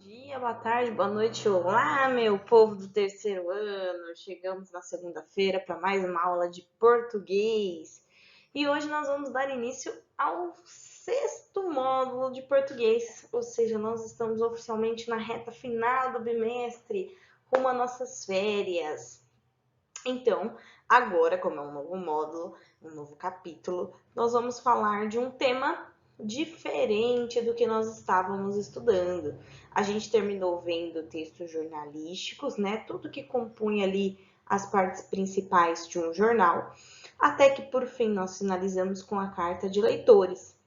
Dia, boa tarde, boa noite, olá, meu povo do terceiro ano. Chegamos na segunda-feira para mais uma aula de português. E hoje nós vamos dar início ao sexto módulo de português, ou seja, nós estamos oficialmente na reta final do bimestre, rumo às nossas férias. Então, agora, como é um novo módulo, um novo capítulo, nós vamos falar de um tema diferente do que nós estávamos estudando. A gente terminou vendo textos jornalísticos, né? Tudo que compunha ali as partes principais de um jornal, até que por fim nós finalizamos com a carta de leitores.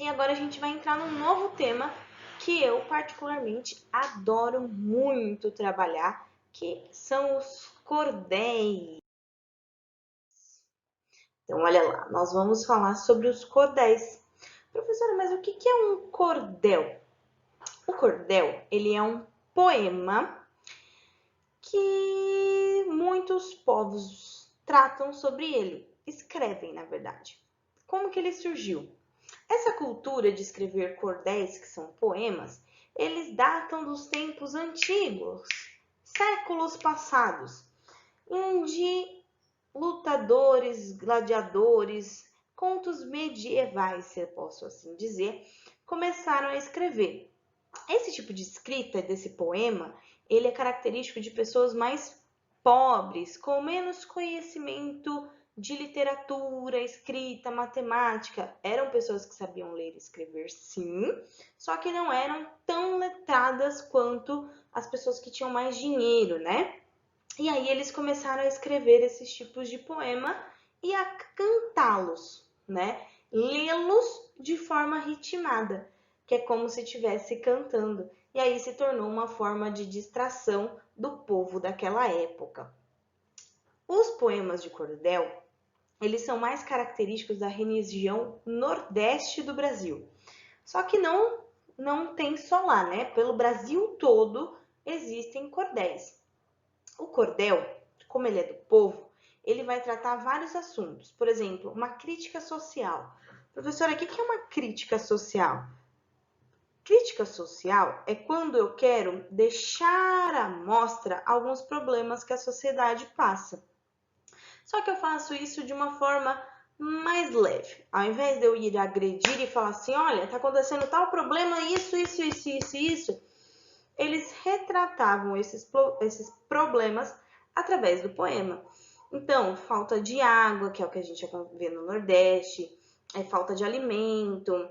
E agora a gente vai entrar num novo tema que eu particularmente adoro muito trabalhar, que são os cordéis. Então, olha lá, nós vamos falar sobre os cordéis. Professora, mas o que é um cordel? O cordel, ele é um poema que muitos povos tratam sobre ele, escrevem, na verdade. Como que ele surgiu? Essa cultura de escrever cordéis, que são poemas, eles datam dos tempos antigos, séculos passados, onde lutadores, gladiadores, contos medievais, se eu posso assim dizer, começaram a escrever. Esse tipo de escrita desse poema, ele é característico de pessoas mais pobres, com menos conhecimento de literatura, escrita, matemática. Eram pessoas que sabiam ler e escrever, sim, só que não eram tão letradas quanto as pessoas que tinham mais dinheiro, né? E aí eles começaram a escrever esses tipos de poema e a cantá-los, né? Lê-los de forma ritmada, que é como se estivesse cantando. E aí se tornou uma forma de distração do povo daquela época. Os poemas de cordel, eles são mais característicos da região nordeste do Brasil. Só que não tem só lá, né? Pelo Brasil todo existem cordéis. O cordel, como ele é do povo, ele vai tratar vários assuntos. Por exemplo, uma crítica social. Professora, o que é uma crítica social? Crítica social é quando eu quero deixar à mostra alguns problemas que a sociedade passa. Só que eu faço isso de uma forma mais leve. Ao invés de eu ir agredir e falar assim, olha, tá acontecendo tal problema, isso, eles retratavam esses problemas através do poema. Então, falta de água, que é o que a gente vê no Nordeste, falta de alimento,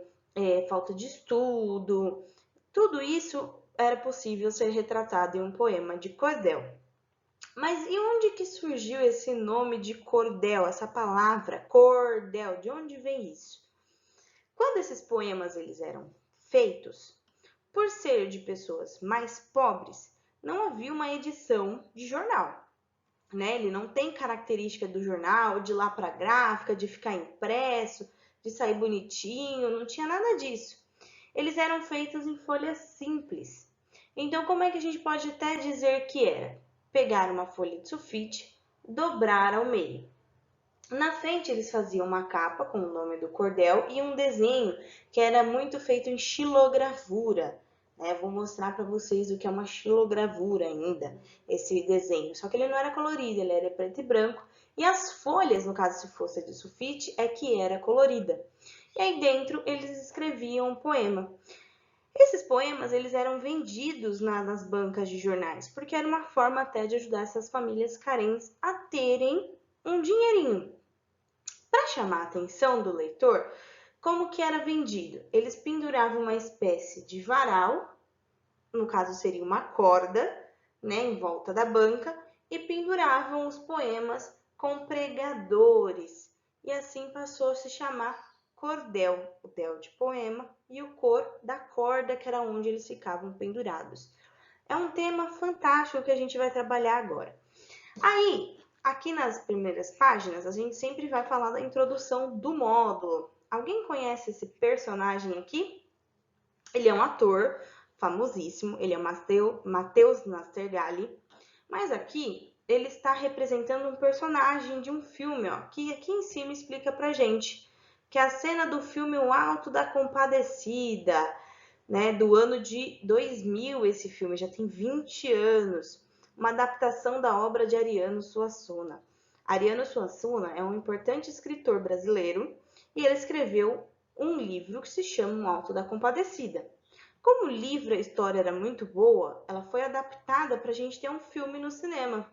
falta de estudo, tudo isso era possível ser retratado em um poema de cordel. Mas e onde que surgiu esse nome de cordel, essa palavra cordel? De onde vem isso? Quando esses poemas eles eram feitos, por ser de pessoas mais pobres, não havia uma edição de jornal, né? Ele não tem característica do jornal, de ir lá para a gráfica, de ficar impresso, de sair bonitinho, não tinha nada disso. Eles eram feitos em folhas simples. Então, como é que a gente pode até dizer que era? Pegar uma folha de sulfite, dobrar ao meio. Na frente eles faziam uma capa com o nome do cordel e um desenho que era muito feito em xilogravura. Vou mostrar para vocês o que é uma xilogravura ainda, esse desenho. Só que ele não era colorido, ele era preto e branco. E as folhas, no caso se fosse de sulfite, é que era colorida. E aí dentro eles escreviam um poema. Esses poemas eles eram vendidos nas bancas de jornais, porque era uma forma até de ajudar essas famílias carentes a terem um dinheirinho. Para chamar a atenção do leitor, como que era vendido? Eles penduravam uma espécie de varal, no caso seria uma corda, né, em volta da banca, e penduravam os poemas com pregadores. E assim passou a se chamar cordel, o del de poema e o cor da corda, que era onde eles ficavam pendurados. É um tema fantástico que a gente vai trabalhar agora. Aí, aqui nas primeiras páginas, a gente sempre vai falar da introdução do módulo. Alguém conhece esse personagem aqui? Ele é um ator famosíssimo, ele é o Matheus Nastergalli, mas aqui ele está representando um personagem de um filme, ó, que aqui em cima explica pra gente, que é a cena do filme O Alto da Compadecida. né, do ano de 2000 esse filme, já tem 20 anos. Uma adaptação da obra de Ariano Suassuna. Ariano Suassuna é um importante escritor brasileiro e ele escreveu um livro que se chama O Alto da Compadecida. Como o livro, a história era muito boa, ela foi adaptada para a gente ter um filme no cinema,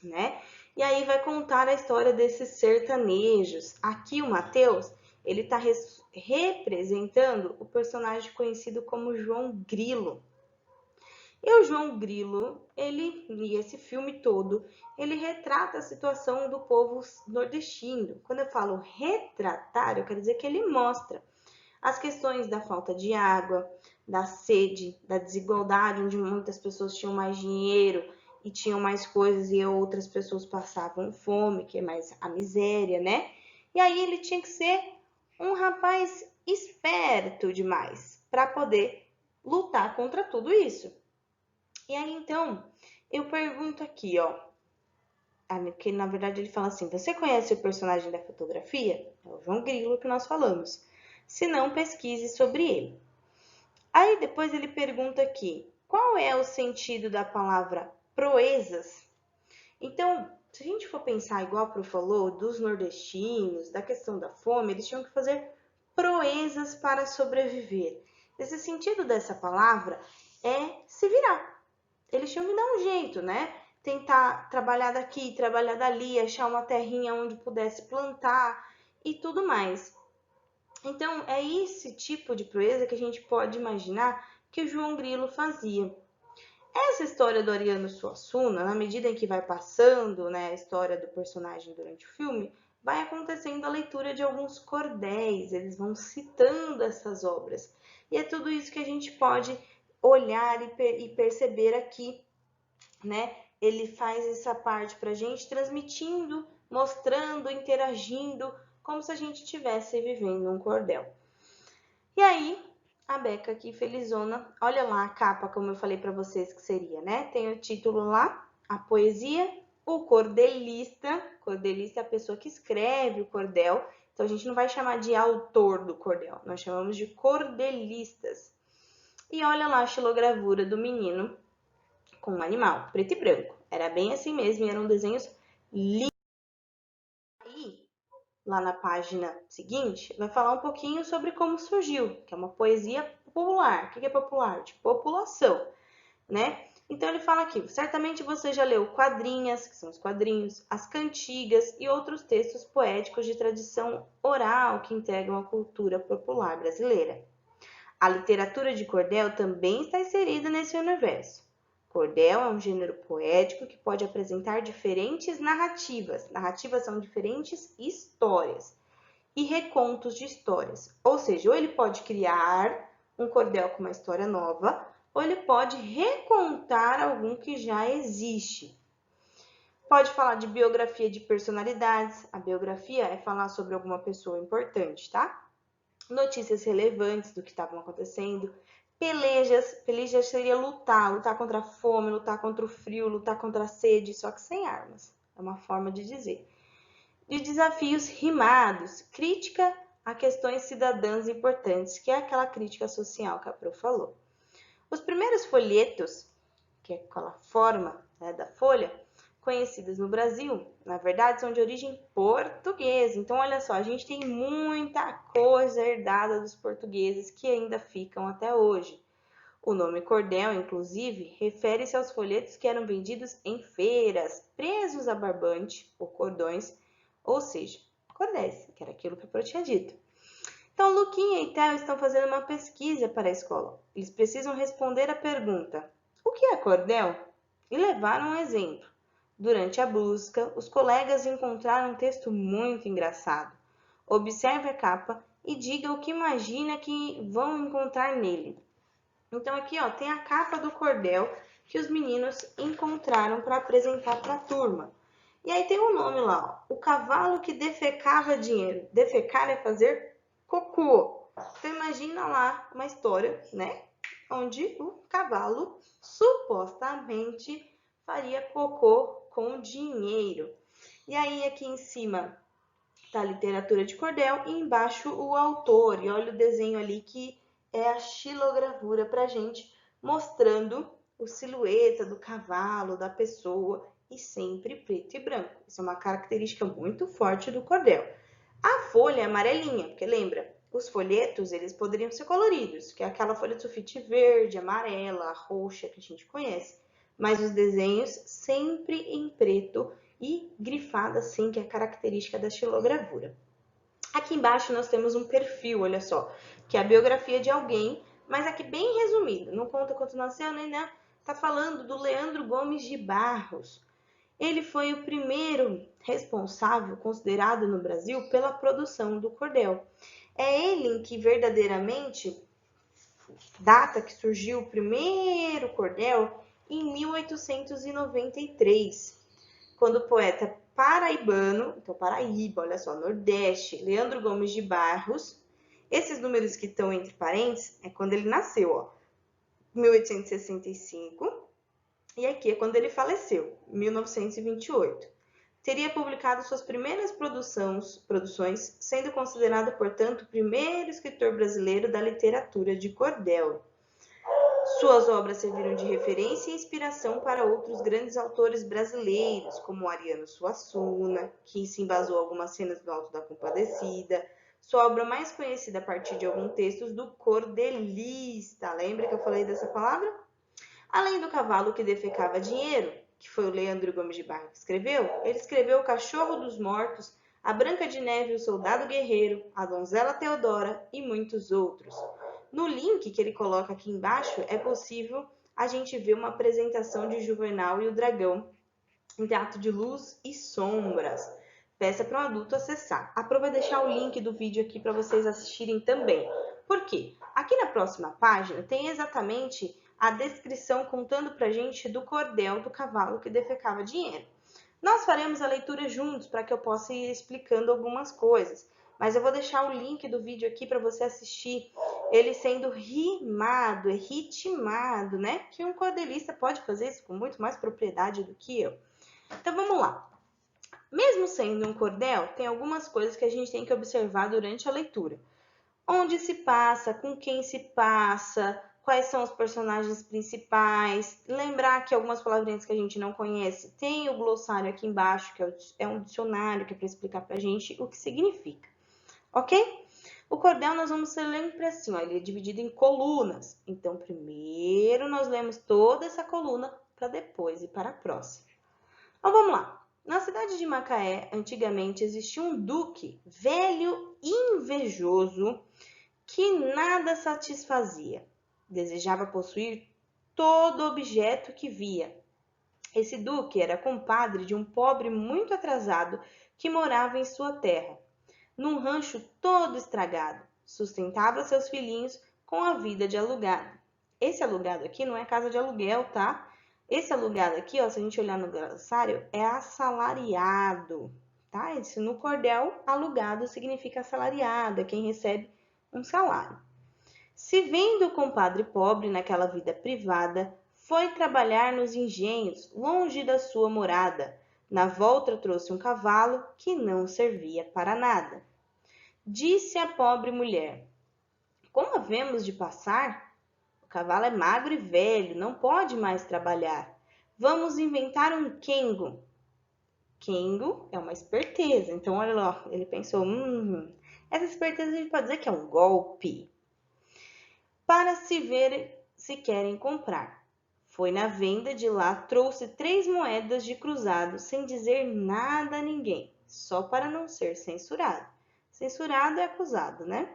né? E aí vai contar a história desses sertanejos. Aqui o Matheus, ele está representando o personagem conhecido como João Grilo. E o João Grilo, e esse filme todo, ele retrata a situação do povo nordestino. Quando eu falo retratar, eu quero dizer que ele mostra as questões da falta de água, da sede, da desigualdade, onde muitas pessoas tinham mais dinheiro e tinham mais coisas e outras pessoas passavam fome, que é mais a miséria, né? E aí ele tinha que ser um rapaz esperto demais para poder lutar contra tudo isso. E aí então, eu pergunto aqui, ó, que na verdade ele fala assim: você conhece o personagem da fotografia? É o João Grilo que nós falamos. Se não, pesquise sobre ele. Aí depois ele pergunta aqui: qual é o sentido da palavra proezas? Então, se a gente for pensar igual a Pro falou, dos nordestinos, da questão da fome, eles tinham que fazer proezas para sobreviver. Esse sentido dessa palavra é se virar. Eles tinham que dar um jeito, né? Tentar trabalhar daqui, trabalhar dali, achar uma terrinha onde pudesse plantar e tudo mais. Então, é esse tipo de proeza que a gente pode imaginar que o João Grilo fazia. Essa história do Ariano Suassuna, na medida em que vai passando, né, a história do personagem durante o filme, vai acontecendo a leitura de alguns cordéis, eles vão citando essas obras. E é tudo isso que a gente pode olhar e perceber aqui, né? Ele faz essa parte para a gente, transmitindo, mostrando, interagindo, como se a gente estivesse vivendo um cordel. E aí, a Beca aqui, felizona, olha lá a capa, como eu falei para vocês que seria, né? Tem o título lá, a poesia, o cordelista. Cordelista é a pessoa que escreve o cordel. Então, a gente não vai chamar de autor do cordel, nós chamamos de cordelistas. E olha lá a xilogravura do menino com um animal, preto e branco. Era bem assim mesmo, e eram desenhos lindos. Aí, lá na página seguinte, vai falar um pouquinho sobre como surgiu, que é uma poesia popular. O que é popular? De população, né? Então ele fala aqui, certamente você já leu quadrinhas, que são os quadrinhos, as cantigas e outros textos poéticos de tradição oral que integram a cultura popular brasileira. A literatura de cordel também está inserida nesse universo. Cordel é um gênero poético que pode apresentar diferentes narrativas. Narrativas são diferentes histórias e recontos de histórias. Ou seja, ou ele pode criar um cordel com uma história nova, ou ele pode recontar algum que já existe. Pode falar de biografia de personalidades. A biografia é falar sobre alguma pessoa importante, tá? Notícias relevantes do que estavam acontecendo. Pelejas seria lutar contra a fome, lutar contra o frio, lutar contra a sede, só que sem armas. É uma forma de dizer. De desafios rimados, crítica a questões cidadãs importantes, que é aquela crítica social que a Pro falou. Os primeiros folhetos, que é aquela forma, né, da folha, conhecidas no Brasil, na verdade, são de origem portuguesa. Então, olha só, a gente tem muita coisa herdada dos portugueses que ainda ficam até hoje. O nome cordel, inclusive, refere-se aos folhetos que eram vendidos em feiras, presos a barbante ou cordões, ou seja, cordéis, que era aquilo que eu tinha dito. Então, Luquinha e Theo estão fazendo uma pesquisa para a escola. Eles precisam responder a pergunta: o que é cordel? E levaram um exemplo. Durante a busca, os colegas encontraram um texto muito engraçado. Observe a capa e diga o que imagina que vão encontrar nele. Então aqui, ó, tem a capa do cordel que os meninos encontraram para apresentar para a turma. E aí tem um nome lá, ó, o cavalo que defecava dinheiro. Defecar é fazer cocô. Então imagina lá uma história, né, onde o cavalo supostamente faria cocô com dinheiro. E aí aqui em cima tá a literatura de cordel e embaixo o autor. E olha o desenho ali que é a xilogravura para a gente, mostrando a silhueta do cavalo, da pessoa, e sempre preto e branco. Isso é uma característica muito forte do cordel. A folha é amarelinha, porque lembra, os folhetos eles poderiam ser coloridos, que é aquela folha de sulfite verde, amarela, roxa que a gente conhece, mas os desenhos sempre em preto e grifada assim, que é a característica da xilogravura. Aqui embaixo nós temos um perfil, olha só, que é a biografia de alguém, mas aqui bem resumido, não conta quando nasceu, nem né? Tá falando do Leandro Gomes de Barros. Ele foi o primeiro responsável considerado no Brasil pela produção do cordel. É ele que verdadeiramente data que surgiu o primeiro cordel em 1893, quando o poeta paraibano, então Paraíba, olha só, Nordeste, Leandro Gomes de Barros, esses números que estão entre parênteses é quando ele nasceu, ó, 1865, e aqui é quando ele faleceu, 1928. Teria publicado suas primeiras produções, sendo considerado, portanto, o primeiro escritor brasileiro da literatura de cordel. Suas obras serviram de referência e inspiração para outros grandes autores brasileiros, como Ariano Suassuna, que se embasou em algumas cenas do Alto da Compadecida. Sua obra mais conhecida a partir de alguns textos do cordelista. Lembra que eu falei dessa palavra? Além do cavalo que defecava dinheiro, que foi o Leandro Gomes de Barros que escreveu, ele escreveu O Cachorro dos Mortos, A Branca de Neve e o Soldado Guerreiro, A Donzela Teodora e muitos outros. No link que ele coloca aqui embaixo, é possível a gente ver uma apresentação de Juvenal e o Dragão em teatro de luz e sombras. Peça para um adulto acessar. Vou deixar o link do vídeo aqui para vocês assistirem também. Por quê? Aqui na próxima página tem exatamente a descrição contando para a gente do cordel do cavalo que defecava dinheiro. Nós faremos a leitura juntos para que eu possa ir explicando algumas coisas, mas eu vou deixar o link do vídeo aqui para você assistir ele sendo rimado, ritmado, né? Que um cordelista pode fazer isso com muito mais propriedade do que eu. Então vamos lá. Mesmo sendo um cordel, tem algumas coisas que a gente tem que observar durante a leitura. Onde se passa, com quem se passa, quais são os personagens principais. Lembrar que algumas palavrinhas que a gente não conhece, tem o glossário aqui embaixo, que é um dicionário que é para explicar para a gente o que significa. Ok? O cordel nós vamos sempre assim, ó, ele é dividido em colunas. Então, primeiro nós lemos toda essa coluna para depois ir para a próxima. Então, vamos lá. Na cidade de Macaé, antigamente, existia um duque velho e invejoso que nada satisfazia. Desejava possuir todo objeto que via. Esse duque era compadre de um pobre muito atrasado que morava em sua terra, num rancho todo estragado. Sustentava seus filhinhos com a vida de alugado. Esse alugado aqui não é casa de aluguel, tá? Esse alugado aqui, ó, se a gente olhar no glossário, é assalariado, tá? Esse no cordel, alugado significa assalariado, é quem recebe um salário. Se vendo o compadre pobre naquela vida privada, foi trabalhar nos engenhos, longe da sua morada. Na volta trouxe um cavalo que não servia para nada. Disse a pobre mulher: como havemos de passar? O cavalo é magro e velho, não pode mais trabalhar. Vamos inventar um quengo. Quengo é uma esperteza. Então, olha lá, ele pensou, essa esperteza a gente pode dizer que é um golpe. Para se ver se querem comprar. Foi na venda de lá, trouxe 3 moedas de cruzado, sem dizer nada a ninguém, só para não ser censurado. Censurado é acusado, né?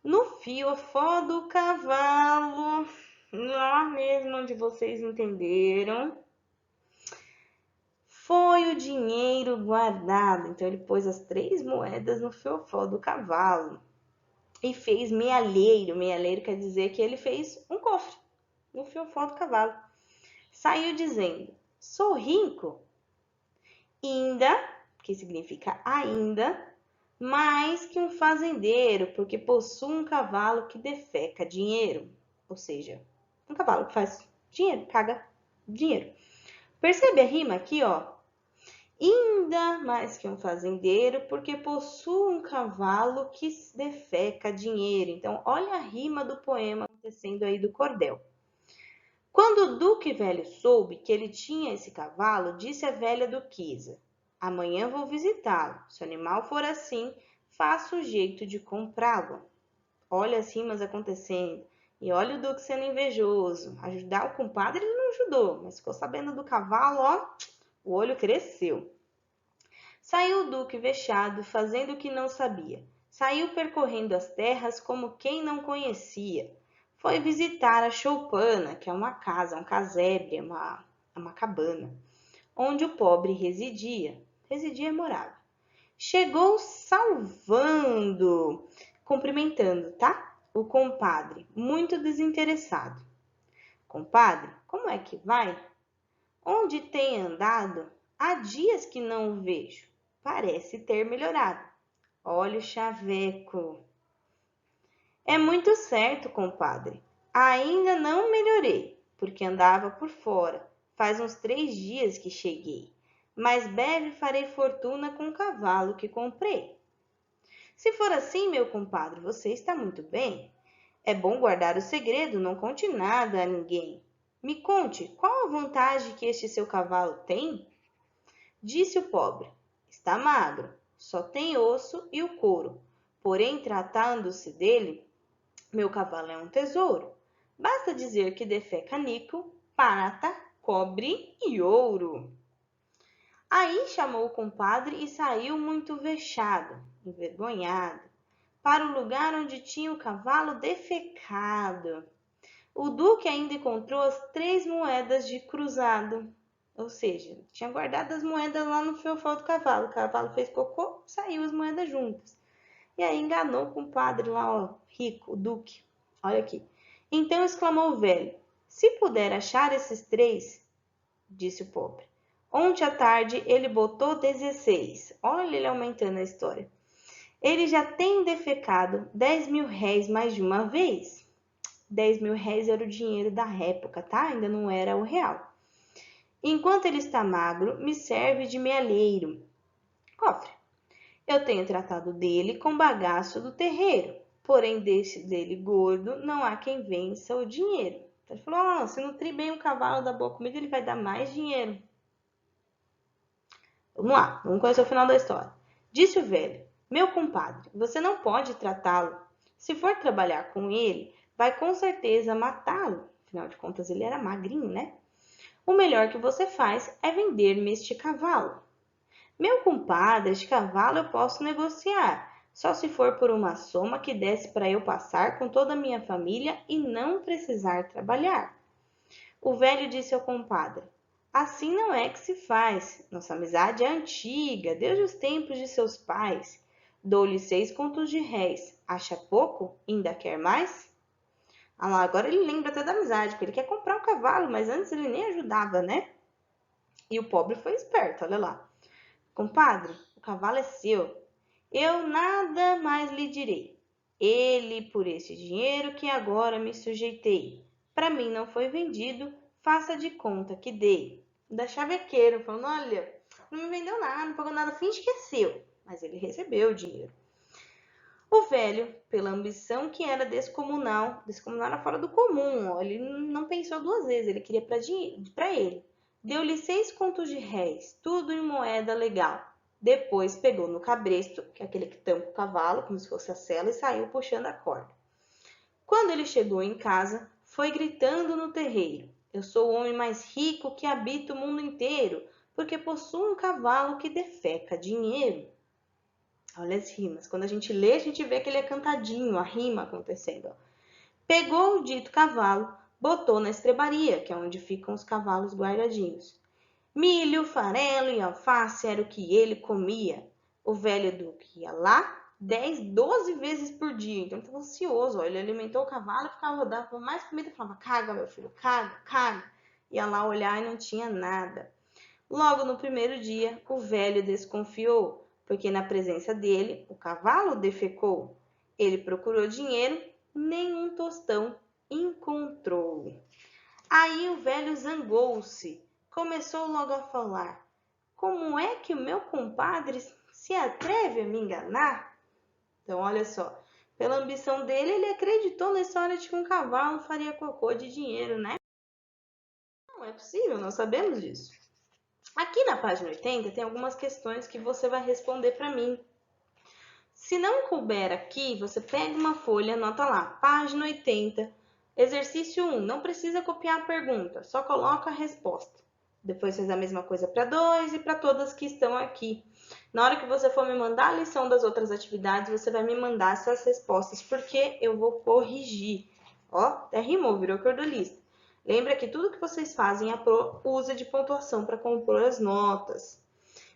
No fiofó do cavalo, lá mesmo onde vocês entenderam, foi o dinheiro guardado. Então, ele pôs as 3 moedas no fiofó do cavalo e fez mealheiro. Mealheiro quer dizer que ele fez um cofre no fiofó do cavalo. Saiu dizendo: sou rico, ainda, que significa ainda, mais que um fazendeiro, porque possuo um cavalo que defeca dinheiro. Ou seja, um cavalo que faz dinheiro, paga dinheiro. Percebe a rima aqui, ó? ainda mais que um fazendeiro, porque possui um cavalo que defeca dinheiro. Então, olha a rima do poema acontecendo aí do cordel. Quando o Duque Velho soube que ele tinha esse cavalo, disse à velha duquesa: amanhã vou visitá-lo. Se o animal for assim, faço o jeito de comprá-lo. Olha as rimas acontecendo. E olha o Duque sendo invejoso. Ajudar o compadre ele não ajudou, mas ficou sabendo do cavalo, ó, o olho cresceu. Saiu o Duque vexado, fazendo o que não sabia. Saiu percorrendo as terras como quem não conhecia. Foi visitar a choupana, que é uma casa, um casebre, uma cabana, onde o pobre residia. Residia e morava. Chegou salvando, cumprimentando, tá? O compadre, muito desinteressado. Compadre, como é que vai? Onde tem andado? Há dias que não o vejo. Parece ter melhorado. Olha o chaveco. É muito certo, compadre. Ainda não melhorei, porque andava por fora. Faz uns 3 dias que cheguei. Mas breve farei fortuna com o cavalo que comprei. Se for assim, meu compadre, você está muito bem. É bom guardar o segredo, não conte nada a ninguém. Me conte, qual a vantagem que este seu cavalo tem? Disse o pobre: está magro, só tem osso e o couro. Porém, tratando-se dele, meu cavalo é um tesouro. Basta dizer que defeca níquel, prata, cobre e ouro. Aí chamou o compadre e saiu muito vexado, envergonhado, para o lugar onde tinha o cavalo defecado. O Duque ainda encontrou as 3 moedas de cruzado, ou seja, tinha guardado as moedas lá no fiofó do cavalo. O cavalo fez cocô, saiu as moedas juntas. E aí enganou o compadre lá, ó, rico, o Duque. Olha aqui. Então exclamou o velho: se puder achar esses 3, disse o pobre. Ontem à tarde ele botou 16. Olha ele aumentando a história. Ele já tem defecado 10.000 réis mais de uma vez. 10.000 réis era o dinheiro da época, tá? Ainda não era o real. Enquanto ele está magro, me serve de mealheiro. Cofre. Eu tenho tratado dele com bagaço do terreiro. Porém, dele gordo, não há quem vença o dinheiro. Então, ele falou, se nutrir bem o cavalo da boa comida, ele vai dar mais dinheiro. Vamos lá, vamos conhecer o final da história. Disse o velho: meu compadre, você não pode tratá-lo. Se for trabalhar com ele, vai com certeza matá-lo. Afinal de contas, ele era magrinho, né? O melhor que você faz é vender-me este cavalo. Meu compadre, este cavalo eu posso negociar, só se for por uma soma que desse para eu passar com toda a minha família e não precisar trabalhar. O velho disse ao compadre: assim não é que se faz. Nossa amizade é antiga, desde os tempos de seus pais. Dou-lhe 6 contos de réis. Acha pouco? Ainda quer mais? Ah lá, agora ele lembra até da amizade, porque ele quer comprar um cavalo, mas antes ele nem ajudava, né? E o pobre foi esperto, olha lá. Compadre, o cavalo é seu. Eu nada mais lhe direi. Ele, por esse dinheiro que agora me sujeitei, para mim não foi vendido, faça de conta que dei. Da chavequeiro, falando, olha, não me vendeu nada, não pagou nada, finge que é seu. Mas ele recebeu o dinheiro. O velho, pela ambição que era descomunal era fora do comum, ó, ele não pensou 2 vezes, ele queria para ele. Deu-lhe 6 contos de réis, tudo em moeda legal. Depois pegou no cabresto, que é aquele que tampa o cavalo, como se fosse a sela, e saiu puxando a corda. Quando ele chegou em casa, foi gritando no terreiro: eu sou o homem mais rico que habita o mundo inteiro, porque possuo um cavalo que defeca dinheiro. Olha as rimas. Quando a gente lê, a gente vê que ele é cantadinho, a rima acontecendo. Ó. Pegou o dito cavalo, botou na estrebaria, que é onde ficam os cavalos guardadinhos. Milho, farelo e alface era o que ele comia. O velho Duque ia lá 10, 12 vezes por dia. Então, estava ansioso. Ó. Ele alimentou o cavalo, ficava dando mais comida e falava, caga, meu filho, caga, caga. Ia lá olhar e não tinha nada. Logo no primeiro dia, o velho desconfiou, porque na presença dele, o cavalo defecou. Ele procurou dinheiro, nenhum tostão encontrou. Aí o velho zangou-se, começou logo a falar: Como é que o meu compadre se atreve a me enganar? Então, olha só. Pela ambição dele, ele acreditou na história de que um cavalo faria cocô de dinheiro, né? Não é possível, nós sabemos disso. Aqui na página 80 tem algumas questões que você vai responder para mim. Se não couber aqui, você pega uma folha, anota lá, página 80, exercício 1. Não precisa copiar a pergunta, só coloca a resposta. Depois faz a mesma coisa para 2 e para todas que estão aqui. Na hora que você for me mandar a lição das outras atividades, você vai me mandar essas respostas, porque eu vou corrigir. Ó, até rimou, virou cordolista. Lembra que tudo que vocês fazem usa de pontuação para compor as notas.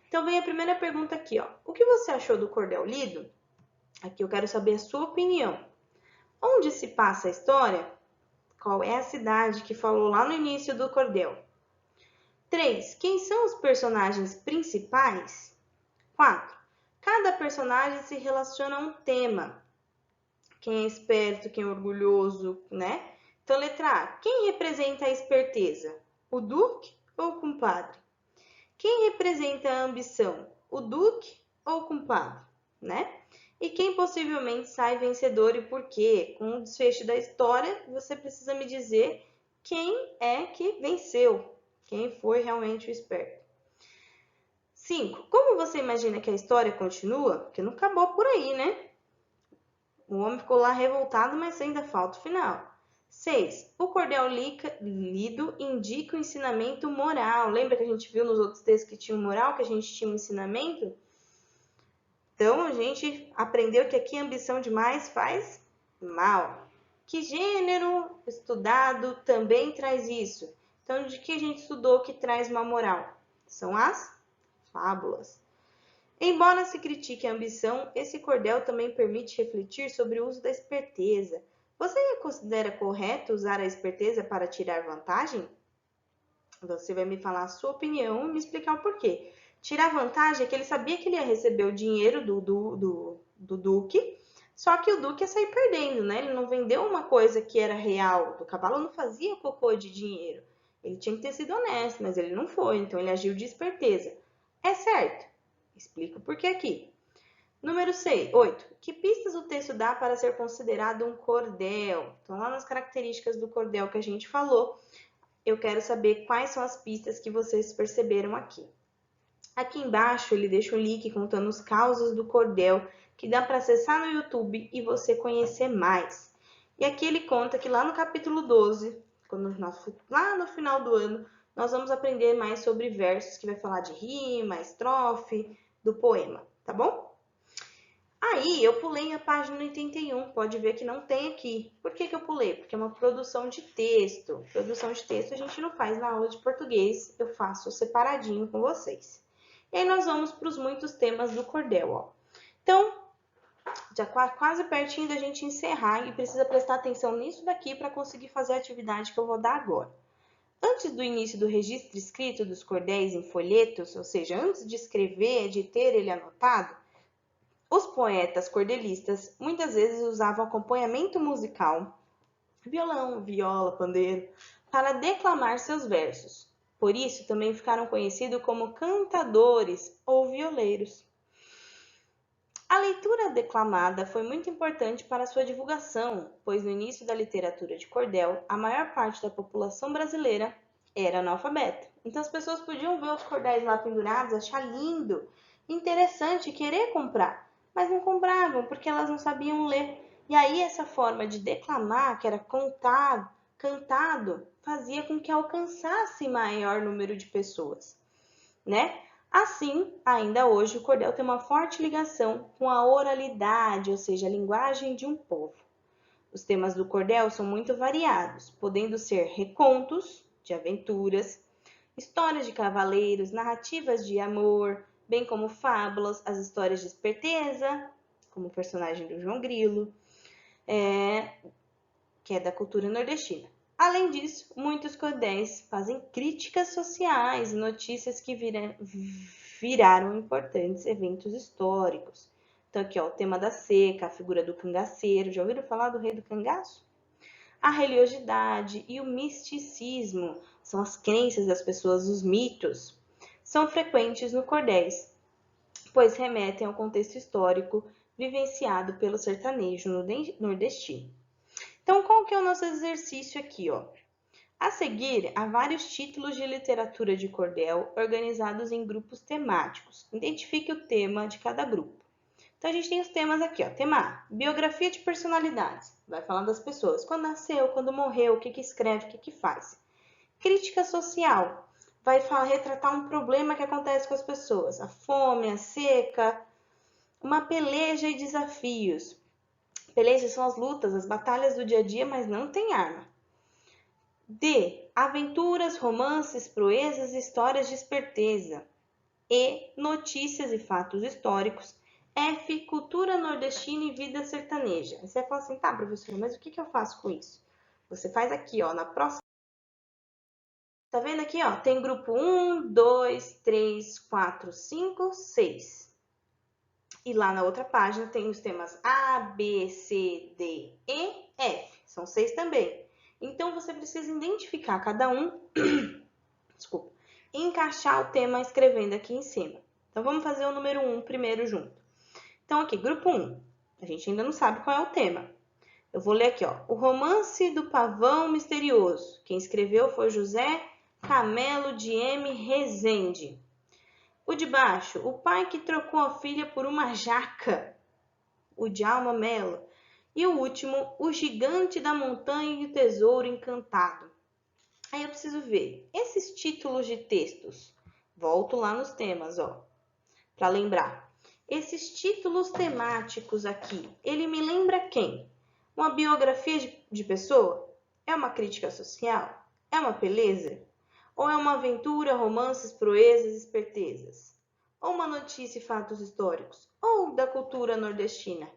Então vem a primeira pergunta aqui, ó. O que você achou do cordel lido? Aqui eu quero saber a sua opinião. Onde se passa a história? Qual é a cidade que falou lá no início do cordel? 3. Quem são os personagens principais? 4. Cada personagem se relaciona a um tema. Quem é esperto, quem é orgulhoso, né? Então, letra A. Quem representa a esperteza? O duque ou o compadre? Quem representa a ambição? O duque ou o compadre, né? E quem possivelmente sai vencedor e por quê? Com o desfecho da história, você precisa me dizer quem é que venceu, quem foi realmente o esperto. 5. Como você imagina que a história continua? Porque não acabou por aí, né? O homem ficou lá revoltado, mas ainda falta o final. 6. O cordel lido indica o ensinamento moral. Lembra que a gente viu nos outros textos que tinha um moral, que a gente tinha um ensinamento? Então, a gente aprendeu que aqui a ambição demais faz mal. Que gênero estudado também traz isso? Então, de que a gente estudou que traz uma moral? São as fábulas. Embora se critique a ambição, esse cordel também permite refletir sobre o uso da esperteza. Você considera correto usar a esperteza para tirar vantagem? Você vai me falar a sua opinião e me explicar o porquê. Tirar vantagem é que ele sabia que ele ia receber o dinheiro do Duque, só que o Duque ia sair perdendo, né? Ele não vendeu uma coisa que era real. O cavalo não fazia cocô de dinheiro. Ele tinha que ter sido honesto, mas ele não foi, então ele agiu de esperteza. É certo? Explico por que aqui. Número 8. Que pistas o texto dá para ser considerado um cordel? Então, lá nas características do cordel que a gente falou, eu quero saber quais são as pistas que vocês perceberam aqui. Aqui embaixo ele deixa um link contando os causos do cordel, que dá para acessar no YouTube e você conhecer mais. E aqui ele conta que lá no capítulo 12, lá no final do ano, nós vamos aprender mais sobre versos, que vai falar de rima, estrofe, do poema, tá bom? Aí eu pulei a página 81, pode ver que não tem aqui. Por que eu pulei? Porque é uma produção de texto. Produção de texto a gente não faz na aula de português, eu faço separadinho com vocês. E aí nós vamos para os muitos temas do cordel, ó. Então, já quase pertinho da gente encerrar e precisa prestar atenção nisso daqui para conseguir fazer a atividade que eu vou dar agora. Antes do início do registro escrito dos cordéis em folhetos, ou seja, antes de escrever, de ter ele anotado, os poetas cordelistas muitas vezes usavam acompanhamento musical, violão, viola, pandeiro, para declamar seus versos. Por isso também ficaram conhecidos como cantadores ou violeiros. A leitura declamada foi muito importante para sua divulgação, pois no início da literatura de cordel, a maior parte da população brasileira era analfabeta. Então as pessoas podiam ver os cordéis lá pendurados, achar lindo, interessante, querer comprar, mas não compravam porque elas não sabiam ler. E aí essa forma de declamar, que era cantado, fazia com que alcançasse maior número de pessoas, né? Assim, ainda hoje, o cordel tem uma forte ligação com a oralidade, ou seja, a linguagem de um povo. Os temas do cordel são muito variados, podendo ser recontos de aventuras, histórias de cavaleiros, narrativas de amor, bem como fábulas, as histórias de esperteza, como o personagem do João Grilo, que é da cultura nordestina. Além disso, muitos cordéis fazem críticas sociais e notícias que viraram importantes eventos históricos. Então aqui, ó, o tema da seca, a figura do cangaceiro. Já ouviram falar do rei do cangaço? A religiosidade e o misticismo são as crenças das pessoas, os mitos. são frequentes no cordéis, pois remetem ao contexto histórico vivenciado pelo sertanejo nordestino. Então, qual que é o nosso exercício aqui, ó? A seguir, há vários títulos de literatura de cordel organizados em grupos temáticos. Identifique o tema de cada grupo. Então, a gente tem os temas aqui, ó. Tema A, biografia de personalidades. Vai falar das pessoas. Quando nasceu, quando morreu, o que que escreve, o que que faz. Crítica social. Vai retratar um problema que acontece com as pessoas. A fome, a seca, uma peleja e desafios. Pelejas são as lutas, as batalhas do dia a dia, mas não tem arma. D. Aventuras, romances, proezas e histórias de esperteza. E. Notícias e fatos históricos. F. Cultura nordestina e vida sertaneja. Você vai falar assim, tá, professora, mas o que eu faço com isso? Você faz aqui, ó, na próxima. Tá vendo aqui, ó? Tem grupo 1, 2, 3, 4, 5, 6. E lá na outra página tem os temas A, B, C, D, E, F. São 6 também. Então, você precisa identificar cada um, desculpa, e encaixar o tema escrevendo aqui em cima. Então, vamos fazer o número 1 primeiro junto. Então, aqui, grupo 1. A gente ainda não sabe qual é o tema. Eu vou ler aqui, ó. O Romance do Pavão Misterioso. Quem escreveu foi José Camelo de M. Rezende. O de baixo, O Pai que Trocou a Filha por uma Jaca. O Djalma Mello. E o último, O Gigante da Montanha e o Tesouro Encantado. Aí eu preciso ver esses títulos de textos. Volto lá nos temas, ó, para lembrar. Esses títulos temáticos aqui, ele me lembra quem? Uma biografia de pessoa? É uma crítica social? É uma beleza? Ou é uma aventura, romances, proezas, espertezas? Ou uma notícia e fatos históricos? Ou da cultura nordestina?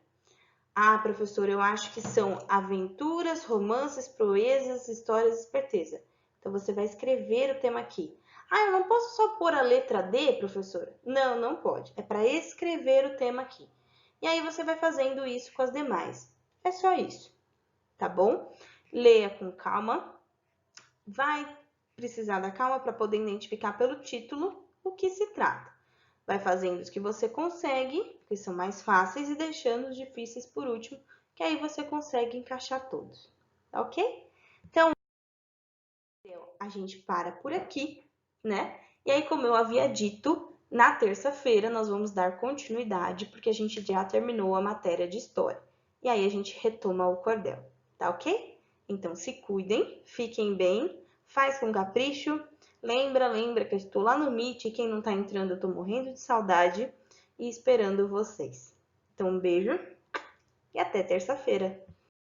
Ah, professor, eu acho que são aventuras, romances, proezas, histórias de esperteza. Então, você vai escrever o tema aqui. Ah, eu não posso só pôr a letra D, professora? Não, não pode. É para escrever o tema aqui. E aí, você vai fazendo isso com as demais. É só isso, tá bom? Leia com calma. Vai precisar da calma para poder identificar pelo título o que se trata. Vai fazendo os que você consegue, que são mais fáceis, e deixando os difíceis por último, que aí você consegue encaixar todos. Tá ok? Então, a gente para por aqui, né? E aí, como eu havia dito, na terça-feira nós vamos dar continuidade, porque a gente já terminou a matéria de história. E aí a gente retoma o cordel, tá ok? Então, se cuidem, fiquem bem, faz com capricho. Lembra que eu estou lá no Meet e quem não tá entrando, eu tô morrendo de saudade e esperando vocês. Então, um beijo e até terça-feira.